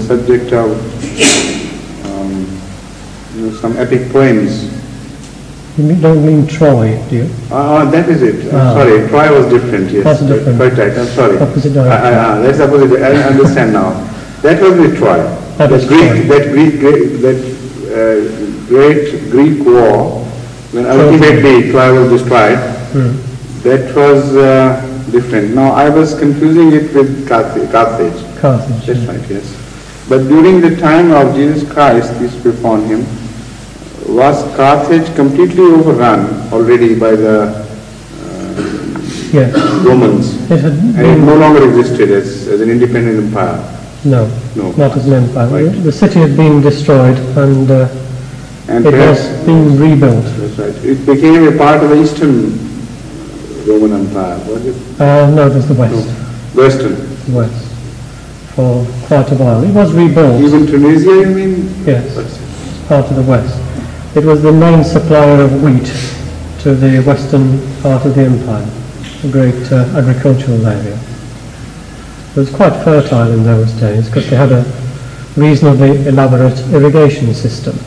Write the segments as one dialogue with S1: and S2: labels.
S1: subject of some epic poems.
S2: You don't mean Troy, do you?
S1: That is it. Sorry, Troy was different, yes.
S2: That's different.
S1: Quite right, I'm sorry.
S2: Opposite direction.
S1: That's opposite, I understand now. That was with Troy.
S2: That was Troy.
S1: Great Greek war, when ultimately Troy was destroyed, that was different. Now I was confusing it with Carthage.
S2: Carthage.
S1: That's right, yes. But during the time of Jesus Christ, peace be upon him, was Carthage completely overrun already by the Romans? And it no longer existed as an independent empire?
S2: No, not as an empire. Right. The city had been destroyed and it has been rebuilt.
S1: That's right. It became a part of the Eastern Roman Empire, was it?
S2: No, it was the West.
S1: No. Western?
S2: West. For quite a while. It was rebuilt.
S1: Even Tunisia, you mean?
S2: Yes, part of the West. It was the main supplier of wheat to the western part of the empire, a great agricultural area. It was quite fertile in those days because they had a reasonably elaborate irrigation system.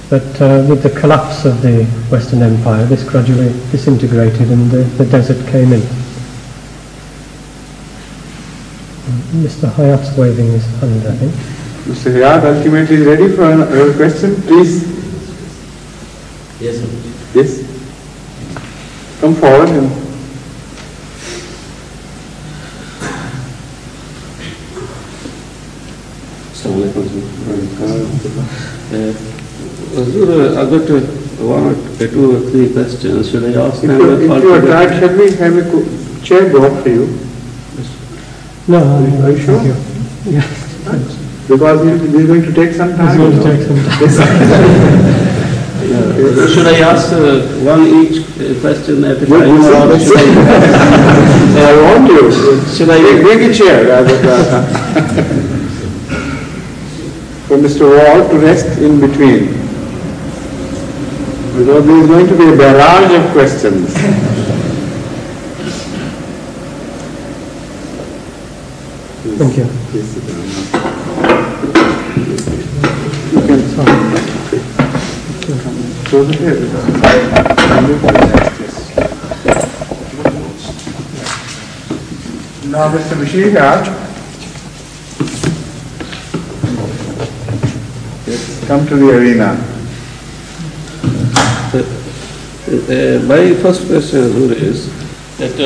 S2: But with the collapse of the Western Empire, this gradually disintegrated and the desert came in. Mr. Hayat's waving his hand, I think.
S1: Mr. Hayat ultimately is ready for a question, please.
S3: Yes, sir.
S1: Yes. Come forward.
S3: I've got one or two or three questions. Should I ask them?
S1: If you are tired, shall we have a chair go up for you?
S2: No,
S1: are you sure?
S2: Yes.
S1: Because this is going to take some time.
S2: It's going to take some time.
S3: Should I ask one each question at a time?
S1: I want you.
S3: Should I
S1: bring a chair for Mr. Wall to rest in between? Because there is going to be a barrage of questions.
S2: Thank you.
S1: Please sit down. You can close it here. Now, Mr. Mishira, come to the arena.
S3: My first question is that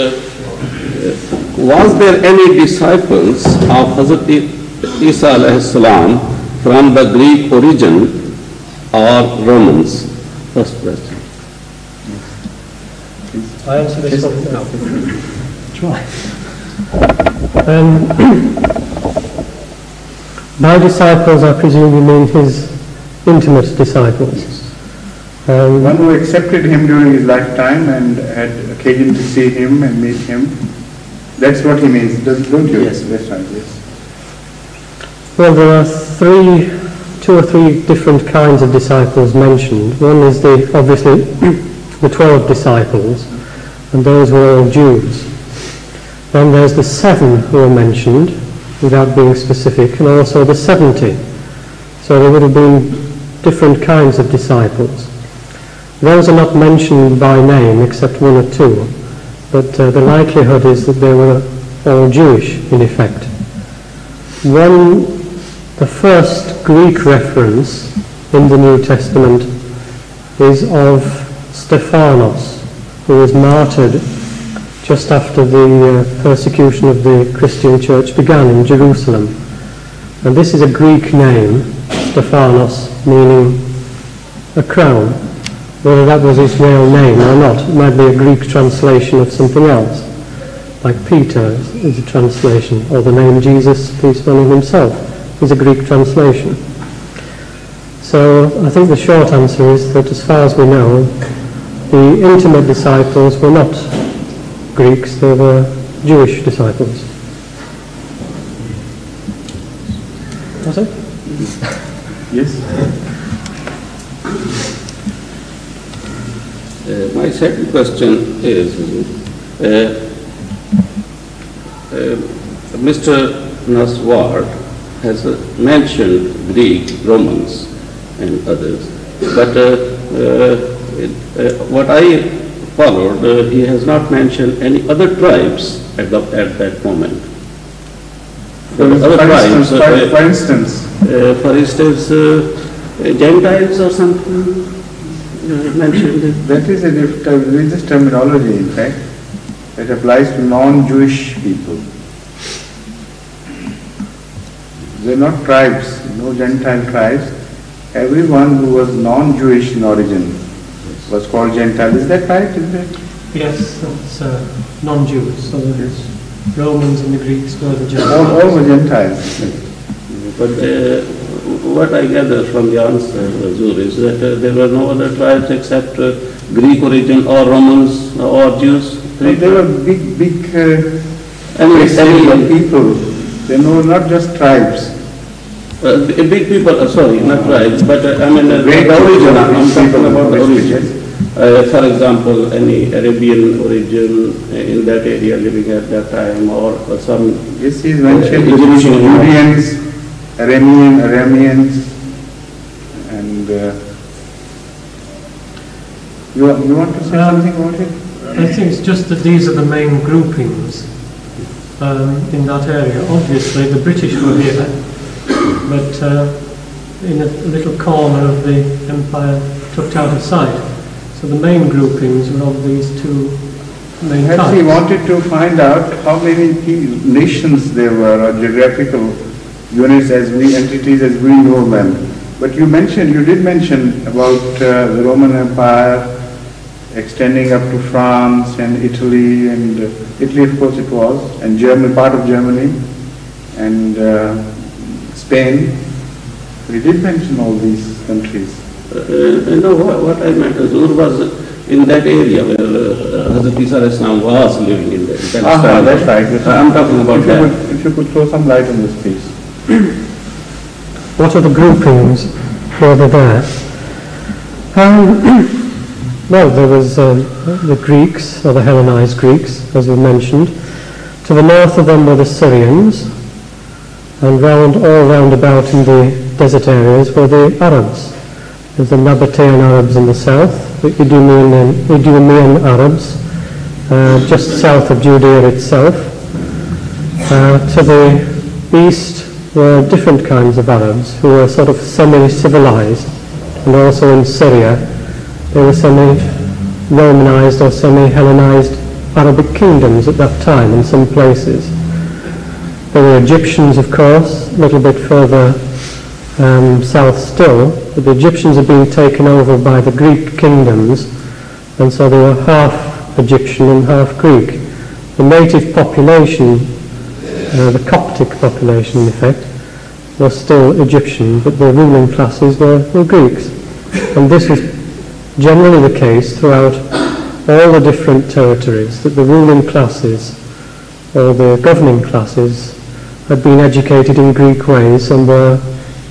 S3: was there any disciples of Hazrat Isa alayhi salam from the Greek origin or Romans? First question.
S2: I answer this one now. Try. By disciples, I presume you mean his intimate disciples.
S1: One who accepted him during his lifetime and had occasion to see him and meet him. That's what he means, don't you?
S3: Yes.
S1: That's right, yes.
S2: Well, there are two or three different kinds of disciples mentioned. One is obviously the 12 disciples, and those were all Jews. Then there's the 7 who are mentioned, without being specific, and also the 70. So there would have been different kinds of disciples. Those are not mentioned by name, except 1 or 2, but the likelihood is that they were all Jewish, in effect. The first Greek reference in the New Testament is of Stephanos, who was martyred just after the persecution of the Christian church began in Jerusalem. And this is a Greek name, Stephanos, meaning a crown. Whether that was his real name or not, it might be a Greek translation of something else. Like Peter is a translation, or the name Jesus, peace be upon him himself, is a Greek translation. So I think the short answer is that as far as we know, the intimate disciples were not Greeks, they were Jewish disciples. Was it?
S1: Yes.
S3: My second question is, Mr. Naswar has mentioned Greek, Romans, and others. But what I followed, he has not mentioned any other tribes at that moment.
S1: For instance,
S3: Gentiles or something mentioned.
S1: That is a religious terminology, in fact. It applies to non-Jewish people. They are not tribes, no Gentile tribes. Everyone who was non-Jewish in origin was called Gentile. Is that right? Is that?
S2: Yes, that's non-Jews. So the Romans and the Greeks were the Gentiles.
S1: All were Gentiles.
S3: But what I gather from the answer, Zur, is that there were no other tribes except Greek origin or Romans or Jews.
S1: They were big people. They know not just tribes.
S3: Big people, sorry, not tribes, but I mean
S1: great origin.
S3: I'm talking about the origin. For example, any Arabian origin in that area living at that time, or some.
S1: Yes, he is mentioned Egyptians, Arameans, and you want to say something about it?
S2: I think it's just that these are the main groupings in that area. Obviously, the British were here, but in a little corner of the empire tucked out of sight. So the main groupings were of these two main types.
S1: Perhaps he wanted to find out how many nations there were, or geographical units entities as we know them. But you did mention about the Roman Empire extending up to France and Italy, and Italy of course it was, and part of Germany, and Spain. We did mention all these countries.
S3: No, what I meant was in that area where Hazrat Isa was living in Palestine.
S1: That's right.
S3: I'm talking about that.
S1: If you could throw some light on this, please.
S2: What are the groupings over there? Well, there was the Greeks, or the Hellenized Greeks, as we mentioned. To the north of them were the Syrians, and all round about in the desert areas were the Arabs. There's the Nabatean Arabs in the south, the Idumean Arabs, just south of Judea itself. To the east were different kinds of Arabs who were sort of semi-civilized, and also in Syria they were semi-Romanized or semi-Hellenized Arabic kingdoms at that time in some places. There were Egyptians, of course, a little bit further south still, but the Egyptians had been taken over by the Greek kingdoms, and so they were half Egyptian and half Greek. The native population, the Coptic population in effect, was still Egyptian, but the ruling classes were Greeks. And this was generally the case throughout all the different territories, that the ruling classes, or the governing classes, had been educated in Greek ways and were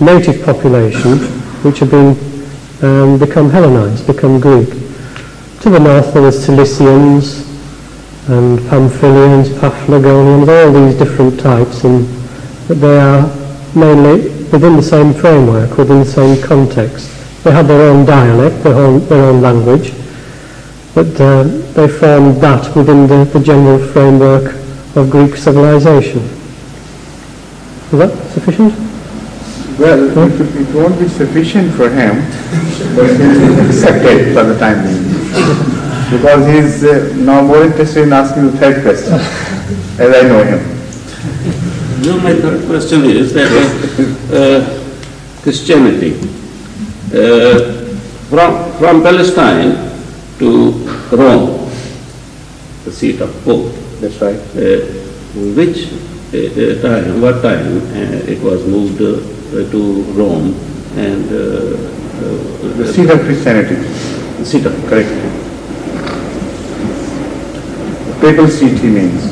S2: native population which had become Hellenized, become Greek. To the north there were Cilicians and Pamphylians, Paphlagonians, all these different types, but they are mainly within the same framework, within the same context. They had their own dialect, their own language, but they formed that within the general framework of Greek civilization. Is that sufficient?
S1: Well, it won't be sufficient for him, but he'll accept it for the time being. Because he's now more interested in asking the third question, as I know him.
S3: No, my third question is that Christianity, from Palestine to Rome, the seat of Pope.
S1: That's right.
S3: What time it was moved to Rome, and
S1: the seat of Christianity.
S3: The seat of,
S1: correct. The papal seat, he means.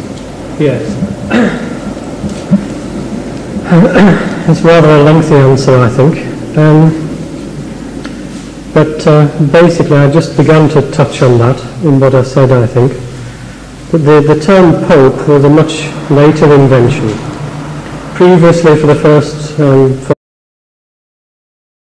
S2: Yes. It's rather a lengthy answer, I think. But basically, I just began to touch on that in what I said, I think. But the term Pope was a much later invention. Previously, for the first for